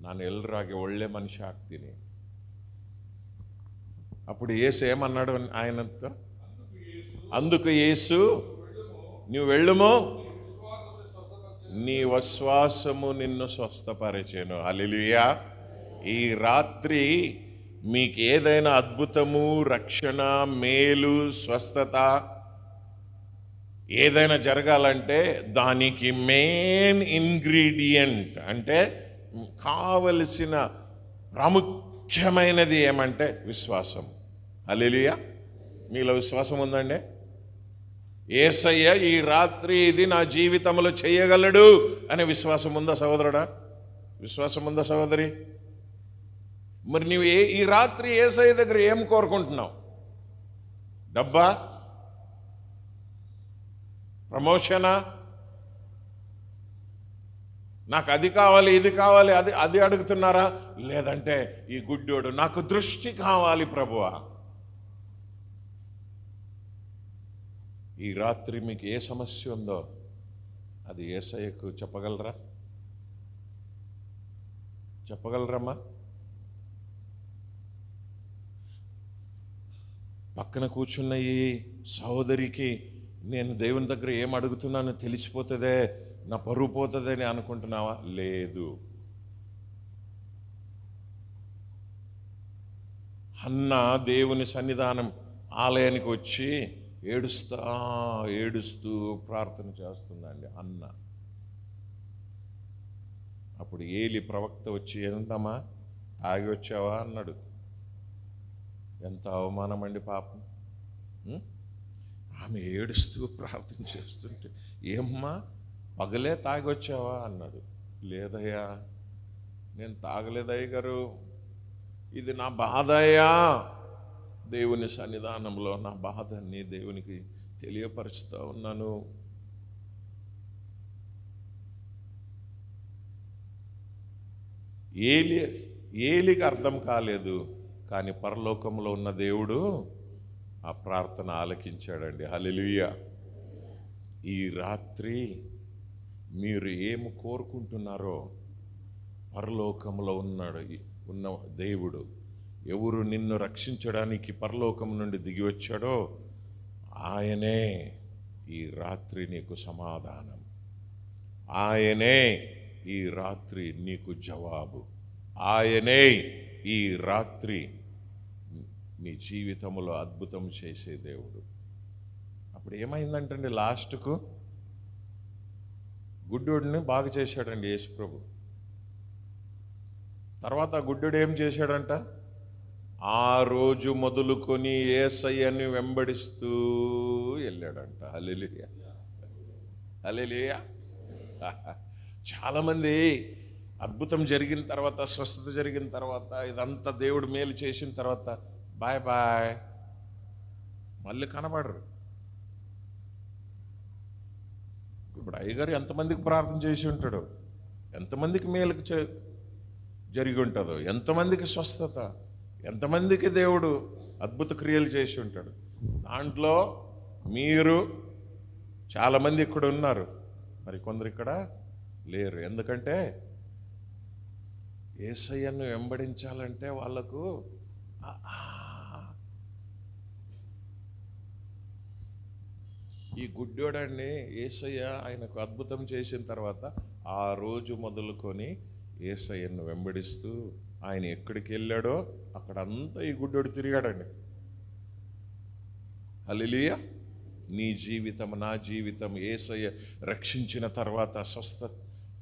ನಾನು ಎಲ್ಲರಾಗೆ ಒಳ್ಳೆ ಮನುಷ್ಯ ಆಗ್ತೀನಿ. అప్పుడు యేసు ఏమన్నాడు ఆయనతో? అందుకు యేసు, నువ్వు వెళ్ళుము, నీ విశ్వాసము నిన్ను స్వస్థపరిచెను. హల్లెలూయా. ఈ రాత్రి మీకు ఏదైనా అద్భుతము, రక్షణ, మేలు, స్వస్థత ఏదైనా జరగాలంటే దానికి మెయిన్ ఇంగ్రీడియంట్ అంటే కావలసిన ప్రాముఖ్యమైనది ఏమంటే విశ్వాసం. హల్లెలూయా. మీలో విశ్వాసం ఉందండి? యేసయ్య ఈ రాత్రి ఇది నా జీవితంలో చేయగలడు అనే విశ్వాసం ఉందా సహోదరుడా? విశ్వాసం ఉందా సహోదరి? మరి నువ్వు ఈ రాత్రి యేసయ్య దగ్గర ఏం కోరుకుంటున్నావు? డబ్బా? ప్రమోషనా? నాకు అది కావాలి, ఇది కావాలి, అది అడుగుతున్నారా? లేదంటే ఈ గుడ్డోడు నాకు దృష్టి కావాలి ప్రభువా. ఈ రాత్రి మీకు ఏ సమస్య ఉందో అది యేసయ్యకు చెప్పగలరా? చెప్పగలరమ్మా? పక్కన కూర్చున్న ఈ సహోదరికి నేను దేవుని దగ్గర ఏం అడుగుతున్నానో తెలిసిపోతుందే, నా పరువు పోతుందని అనుకుంటున్నావా? లేదు. హన్నా దేవుని సన్నిధానం ఆలయానికి వచ్చి ఏడుస్తూ ప్రార్థన చేస్తుందండి అన్న. అప్పుడు ఏలి ప్రవక్త వచ్చి, ఎంతమ్మా తాగి వచ్చావా అన్నాడు. ఎంత అవమానం అండి పాపం. ఆమె ఏడుస్తూ ప్రార్థన చేస్తుంటే, ఏమ్మా పగలే తాగి వచ్చావా అన్నాడు. లేదయ్యా, నేను తాగలేదయ్య గారు, ఇది నా బాధయ్యా. దేవుని సన్నిధానంలో నా బాధని దేవునికి తెలియపరుస్తూ ఉన్నాను. ఏలికి అర్థం కాలేదు, కానీ పరలోకంలో ఉన్న దేవుడు ఆ ప్రార్థన ఆలకించాడండి. హల్లెలూయా. ఈ రాత్రి మీరు ఏమి కోరుకుంటున్నారో పరలోకంలో ఉన్న దేవుడు, ఎవరు నిన్ను రక్షించడానికి పరలోకం నుండి దిగి వచ్చాడో ఆయనే ఈ రాత్రి నీకు సమాధానం, ఆయనే ఈ రాత్రి నీకు జవాబు, ఆయనే ఈ రాత్రి నీ జీవితంలో అద్భుతం చేసే దేవుడు. అప్పుడు ఏమైందంటండి, లాస్ట్కు గుడ్డోడిని బాగు చేశాడండి యేసుప్రభు. తర్వాత గుడ్డోడు ఏం చేశాడంట, ఆ రోజు మొదలుకొని యేసయ్యని వెంబడిస్తూ వెళ్ళాడంట. హల్లెలూయా, హల్లెలూయా. చాలామంది అద్భుతం జరిగిన తర్వాత, స్వస్థత జరిగిన తర్వాత, ఇదంతా దేవుడు మేలు చేసిన తర్వాత బాయ్ బాయ్, మళ్ళీ కనబడరు. ఇప్పుడు అయ్యగారు ఎంతమందికి ప్రార్థన చేసి ఉంటాడు, ఎంతమందికి మేలుకు జరిగి ఉంటుందో, ఎంతమందికి స్వస్థత, ఎంతమందికి దేవుడు అద్భుత క్రియలు చేసి ఉంటాడు. దాంట్లో మీరు చాలామంది ఇక్కడ ఉన్నారు, మరి కొందరు ఇక్కడ లేరు. ఎందుకంటే యేసయ్యను వెంబడించాలంటే వాళ్ళకు ఈ గుడ్డోడాన్ని యేసయ్య ఆయనకు అద్భుతం చేసిన తర్వాత ఆ రోజు మొదలుకొని యేసయ్యను వెంబడిస్తూ ఆయన ఎక్కడికి వెళ్ళాడో అక్కడంతా ఈ గుడ్డోడు తిరిగాడండి. హల్లెలూయా. నీ జీవితం, నా జీవితం యేసయ్య రక్షించిన తర్వాత, స్వస్థ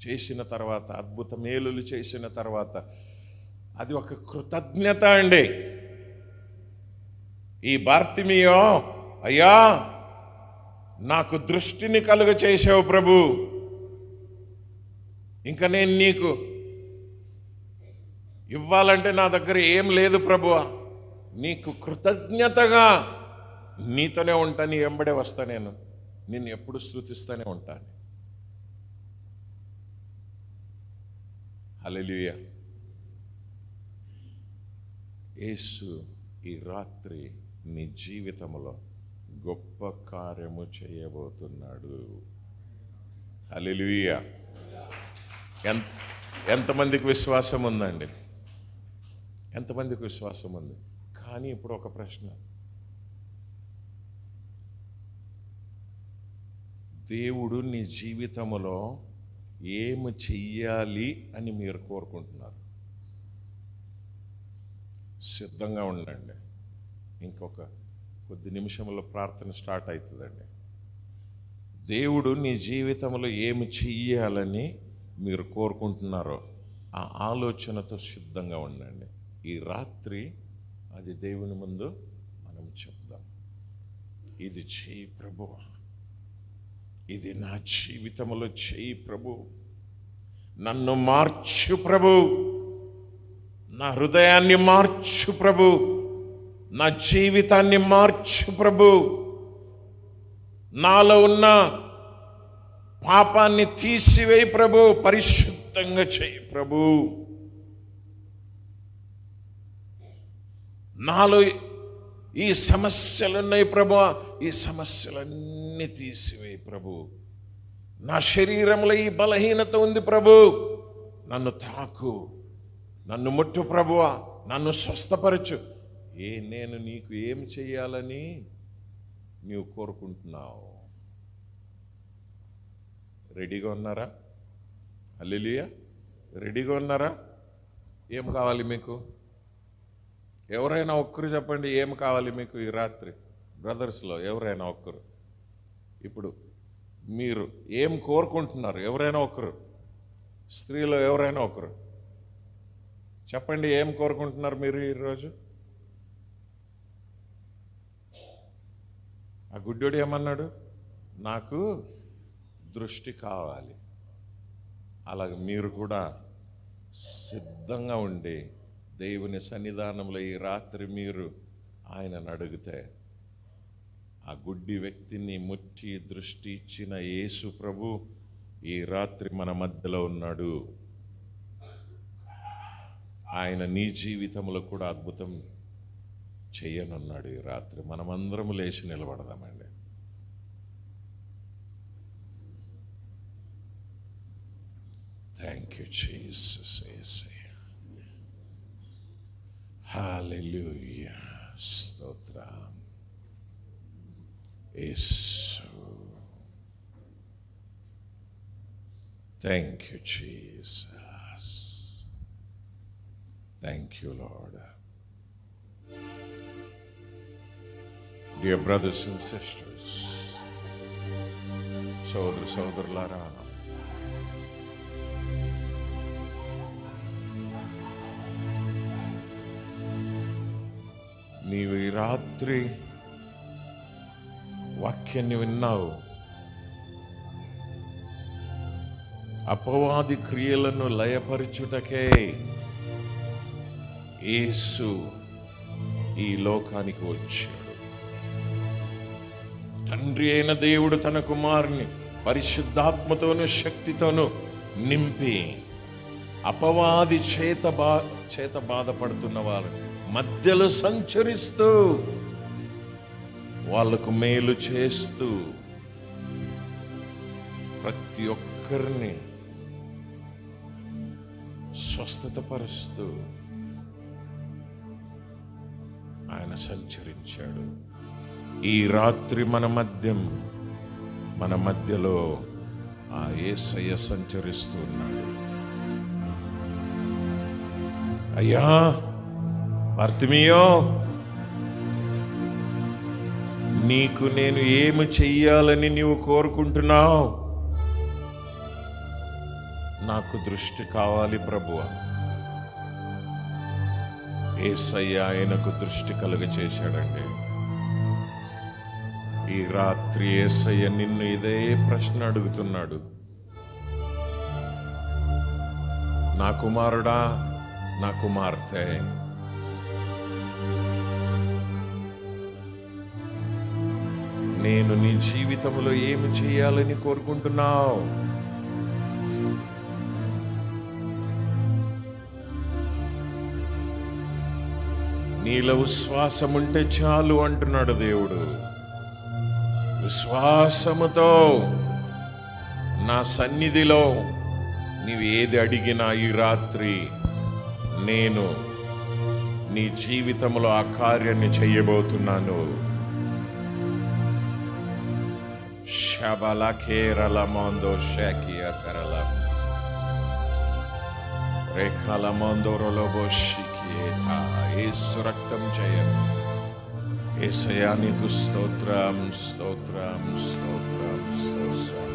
చేసిన తర్వాత, అద్భుత మేలులు చేసిన తర్వాత అది ఒక కృతజ్ఞత అండి. ఈ బార్తిమియో, అయ్యా నాకు దృష్టిని కలుగ చేసావు ప్రభు, ఇంకా నేను నీకు ఇవ్వాలంటే నా దగ్గర ఏం లేదు ప్రభువా, నీకు కృతజ్ఞతగా నీతోనే ఉంటా, నీ వెంబడే వస్తా, నేను నిన్ను ఎప్పుడు స్తుతిస్తూనే ఉంటాను. హల్లెలూయా. యేసు ఈ రాత్రి నీ జీవితంలో గొప్ప కార్యము చేయబోతున్నాడు. హల్లెలూయా. ఎంతమందికి విశ్వాసం ఉందండి? ఎంతమందికి విశ్వాసం ఉంది? కానీ ఇప్పుడు ఒక ప్రశ్న, దేవుడు నీ జీవితంలో ఏమి చెయ్యాలి అని మీరు కోరుకుంటున్నారు? సిద్ధంగా ఉండండి. ఇంకొక కొద్ది నిమిషంలో ప్రార్థన స్టార్ట్ అవుతుందండి. దేవుడు నీ జీవితంలో ఏమి చెయ్యాలని మీరు కోరుకుంటున్నారో ఆ ఆలోచనతో సిద్ధంగా ఉండండి. ఈ రాత్రి అది దేవుని ముందు మనం చెప్దాం. ఇది చెయ్యి ప్రభు, ఇది నా జీవితంలో చెయ్యి ప్రభు, నన్ను మార్చు ప్రభు, నా హృదయాన్ని మార్చు ప్రభు, నా జీవితాన్ని మార్చు ప్రభు, నాలో ఉన్న పాపాన్ని తీసివేయి ప్రభు, పరిశుద్ధంగా చెయ్యి ప్రభు, నాలో ఈ సమస్యలున్నాయి ప్రభు, ఈ సమస్యలన్నీ తీసివేయి ప్రభు, నా శరీరంలో ఈ బలహీనత ఉంది ప్రభు, నన్ను తాకు, నన్ను ముట్టు ప్రభువా, నన్ను స్వస్థపరచు. నేను నీకు ఏం చెయ్యాలని నీవు కోరుకుంటున్నావు? రెడీగా ఉన్నారా? హల్లెలూయా. రెడీగా ఉన్నారా? ఏం కావాలి మీకు? ఎవరైనా ఒక్కరు చెప్పండి, ఏం కావాలి మీకు ఈ రాత్రి? బ్రదర్స్లో ఎవరైనా ఒక్కరు, ఇప్పుడు మీరు ఏం కోరుకుంటున్నారు? ఎవరైనా ఒకరు, స్త్రీలో ఎవరైనా ఒకరు చెప్పండి, ఏం కోరుకుంటున్నారు మీరు ఈరోజు? ఆ గుడ్డోడు ఏమన్నాడు? నాకు దృష్టి కావాలి. అలాగే మీరు కూడా సిద్ధంగా ఉండి దేవుని సన్నిధానంలో ఈ రాత్రి మీరు ఆయనను అడిగితే ఆ గుడ్డి వ్యక్తిని ముట్టి దృష్టి ఇచ్చిన యేసు ప్రభు ఈ రాత్రి మన మధ్యలో ఉన్నాడు. ఆయన నీ జీవితంలో కూడా అద్భుతం చేయనున్నాడు. ఈ రాత్రి మనమందరం లేచి నిలబడదామండి. Thank you Jesus. హల్లెలూయా. స్తోత్రం యేసు. Thank you Jesus. Thank you Lord. Dear brothers and sisters, సోదరులారా, నీవు ఈ రాత్రి వాక్యాన్ని విన్నావు. అపవాది క్రియలను లయపరచుటకే యేసు ఈ లోకానికి వచ్చాడు. తండ్రి అయిన దేవుడు తన కుమారుని పరిశుద్ధాత్మతోను శక్తితోను నింపి అపవాది చేత బాధపడుతున్న వారు మధ్యలో సంచరిస్తూ వాళ్లకు మేలు చేస్తూ ప్రతి ఒక్కరిని స్వస్థతపరుస్తూ ఆయన సంచరించాడు. ఈ రాత్రి మన మధ్యలో ఆ యేసయ్య సంచరిస్తూ ఉన్నాడు. అయ్యా బార్తిమీయో, నీకు నేను ఏమి చెయ్యాలని నీవు కోరుకుంటున్నావు? నాకు దృష్టి కావాలి ప్రభువా. యేసయ్య ఆయనకు దృష్టి కలుగచేశాడండి. ఈ రాత్రి యేసయ్య నిన్ను ఇదే ప్రశ్న అడుగుతున్నాడు. నా కుమారుడా, నా కుమార్తె, నేను నీ జీవితంలో ఏమి చేయాలని కోరుకుంటున్నావు? నీలో విశ్వాసం ఉంటే చాలు అంటున్నాడు దేవుడు. విశ్వాసముతో నా సన్నిధిలో నీవు ఏది అడిగినా ఈ రాత్రి నేను నీ జీవితంలో ఆ కార్యాన్ని చెయ్యబోతున్నాను. శబల కేరళ మందో షాకియ కరళ రేఖల మందోరలో బోషికియేత యేసు రక్తం చేయను. యేసయ్యా నీకు స్తోత్రం, స్తోత్రం, స్తోత్రం, స్తోత్రం.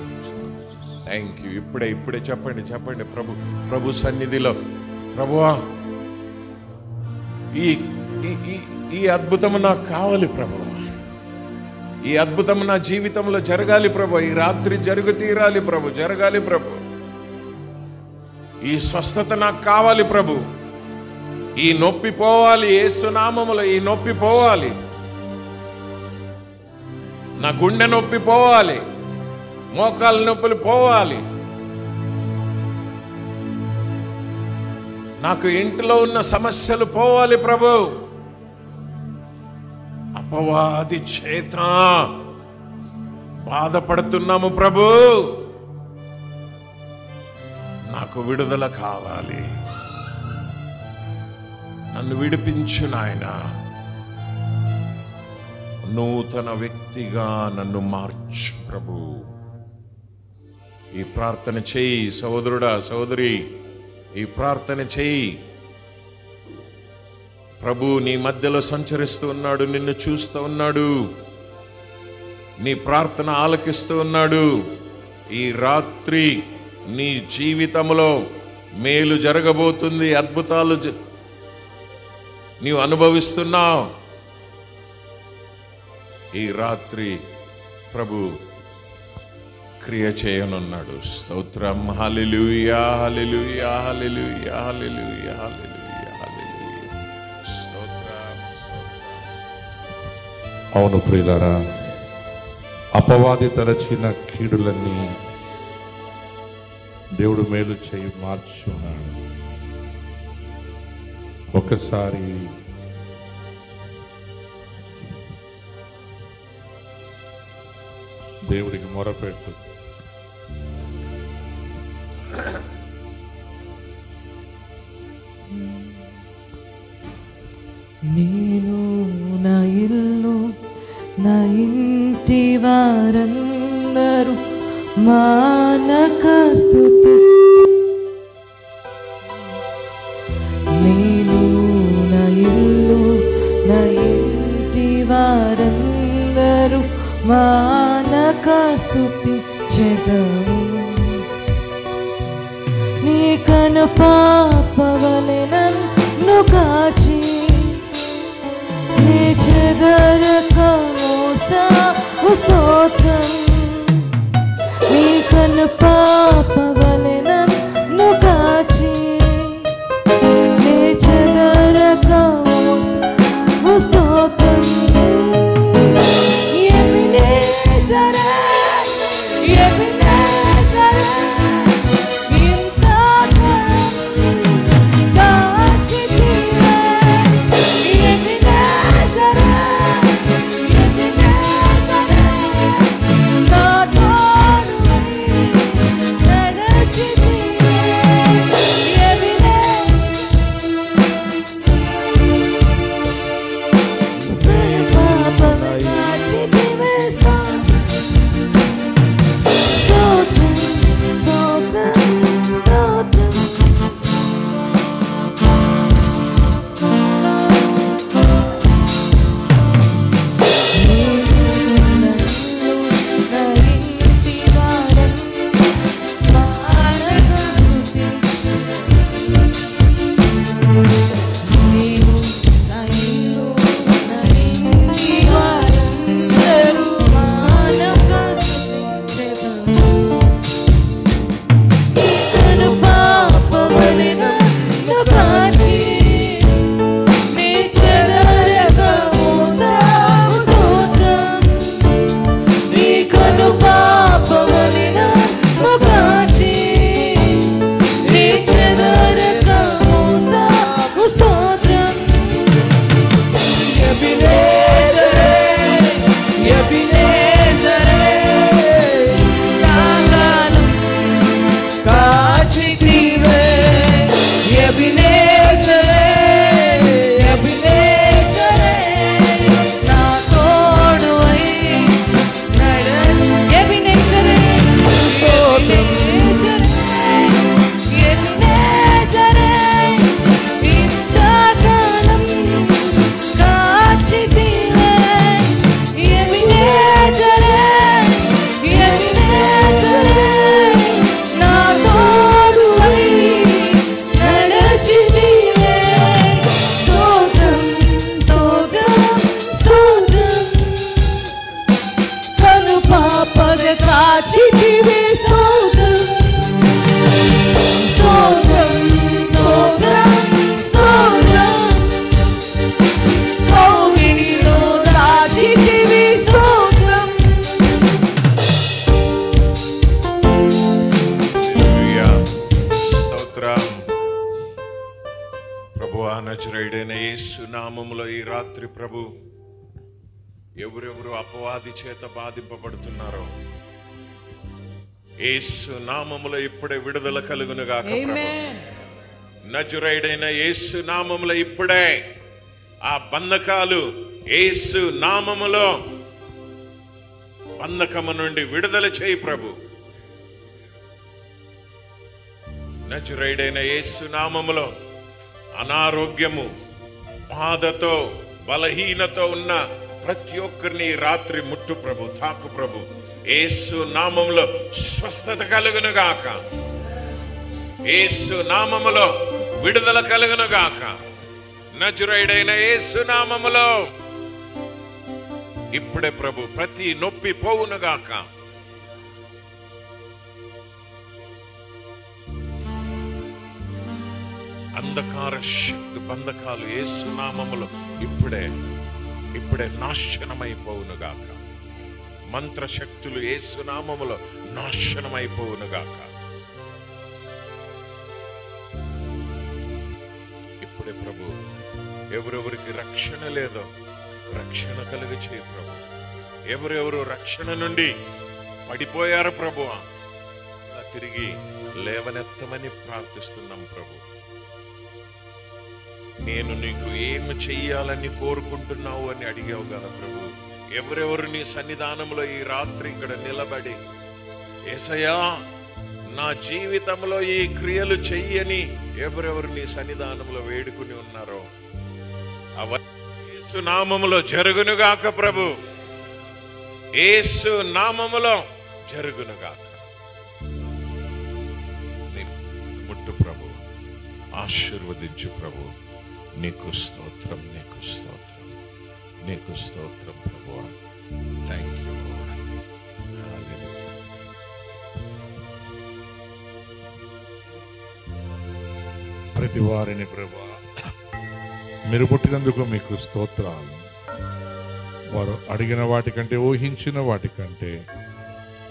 Thank you. ఇప్పుడే చెప్పండి ప్రభు సన్నిధిలో, ప్రభువా ఈ అద్భుతం నాకు కావాలి ప్రభువా. ఈ అద్భుతం నా జీవితంలో జరగాలి ప్రభు. ఈ రాత్రి జరుగు తీరాలి ప్రభు, జరగాలి ప్రభు. ఈ స్వస్థత నాకు కావాలి ప్రభు. ఈ నొప్పి పోవాలి, యేసు నామములో ఈ నొప్పి పోవాలి. నా గుండె నొప్పి పోవాలి, మోకాళ్ళ నొప్పులు పోవాలి. నాకు ఇంట్లో ఉన్న సమస్యలు పోవాలి ప్రభు. అపవాది చేత బాధపడుతున్నాము ప్రభు. నాకు విడుదల కావాలి. నన్ను విడిపించు నాయనా, నూతన వ్యక్తిగా నన్ను మార్చు ప్రభు. ఈ ప్రార్థన చెయ్యి సహోదరుడా, సహోదరి, ఈ ప్రార్థన చెయ్యి. ప్రభు నీ మధ్యలో సంచరిస్తూ ఉన్నాడు, నిన్ను చూస్తూ ఉన్నాడు, నీ ప్రార్థన ఆలకిస్తూ ఉన్నాడు. ఈ రాత్రి నీ జీవితంలో మేలు జరగబోతుంది, అద్భుతాలు నీవు అనుభవిస్తున్నావు. ఈ రాత్రి ప్రభు క్రియ చేయనున్నాడు. స్తోత్రం. హల్లెలూయా, హల్లెలూయా, హల్లెలూయా, హల్లెలూయా, హల్లెలూయా, హల్లెలూయా. స్తోత్రం. అవును ప్రియులారా, అపవాది తలచిన కీడులన్నీ దేవుడు మేలు చేయి మార్చున్నాడు. ఒకసారి దేవుడికి మొరపెట్టు. నేను నా ఇల్లు నా ఇంటి వారందరూ మానక స్తుతి. నేను నా ఇల్లు నా ఇంటి వారందరూ మానక స్తుతి చెదము. నీ కను పాపవలె నన్ను కాచి నీ చెదరక మోసావు స్తోత్రం. నీ కను పాపవలె నన్ను కాచి నీ చెదరక మోసావు స్తోత్రం. ఎబినేజరే, ఎబినేజరే, నజరేయుడైన యేసు నామములో ఈ రాత్రి ప్రభు ఎవరెవరు అపవాది చేత బాధింపబడుతున్నారో యేసు నామములో ఇప్పుడే విడుదల కలుగును గాక. నజరేయుడైన యేసు నామములో ఇప్పుడే ఆ బంధకాలు యేసు నామములో బంధకము నుండి విడుదల చేయి ప్రభు. నజరేయుడైన యేసు నామములో అనారోగ్యము, బాధతో, బలహీనతో ఉన్న ప్రతి ఒక్కరిని రాత్రి ముట్టు ప్రభు, తాకు ప్రభు. యేసు నామములో స్వస్థత కలుగును గాక, యేసు నామములో విడుదల కలుగును గాక. నజరేయుడైన యేసు నామములో ఇప్పుడే ప్రభు ప్రతి నొప్పి పోవును గాక. అంధకార శక్తి బంధకాలు యేసు నామములో ఇప్పుడే నాశనమైపోవును గాక. మంత్రశక్తులు యేసు నామములో నాశనమైపోవును గాక. ఇప్పుడే ప్రభు ఎవరెవరికి రక్షణ లేదో రక్షణ కలుగు చేయి ప్రభు. ఎవరెవరు రక్షణ నుండి పడిపోయారు ప్రభు, తిరిగి లేవనెత్తమని ప్రార్థిస్తున్నాం ప్రభు. నేను నీకు ఏమి చెయ్యాలని కోరుకుంటున్నావు అని అడిగావు కదా ప్రభు. ఎవరెవరు నీ సన్నిధానంలో ఈ రాత్రి ఇక్కడ నిలబడి యేసయ్యా నా జీవితంలో ఈ క్రియలు చెయ్యని ఎవరెవరు నీ సన్నిధానంలో వేడుకుని ఉన్నారో యేసు నామములో జరుగునుగాక ప్రభు, యేసు నామములో జరుగునుగాక. ముట్టు ప్రభు, ఆశీర్వదించు ప్రభు. నీకు స్తోత్రం, నీకు స్తోత్రం, నీకు స్తోత్రం ప్రభువా. Thank you. ప్రతి వారిని ప్రభువా మీరు పుట్టినందుకు మీకు స్తోత్రాలు. వారు అడిగిన వాటికంటే, ఊహించిన వాటికంటే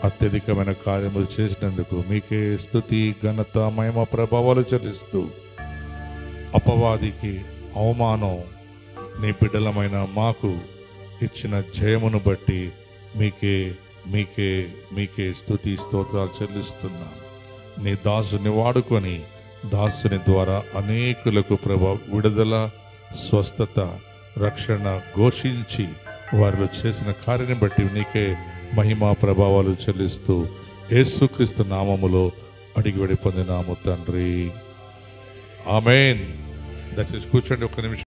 అత్యధికమైన కార్యములు చేసినందుకు మీకే స్తుతి, ఘనత, మహిమ, ప్రభావాలు చెల్లిస్తూ అపవాదికి అవమానం నీ బిడ్డలమైన మాకు ఇచ్చిన జయమును బట్టి మీకే మీకే మీకే స్తుతి స్తోత్రాలు చెల్లిస్తున్నా. నీ దాసుని వాడుకొని దాసుని ద్వారా అనేకులకు విడుదల, స్వస్థత, రక్షణ ఘోషించి వారిలో చేసిన కార్యాన్ని బట్టి నీకే మహిమా ప్రభావాలు చెల్లిస్తూ యేసుక్రీస్తు నామములో అడిగి పొందినాము తండ్రి. ఆమేన్. దయచేసి కూర్చోండి ఒక్క నిమిషం.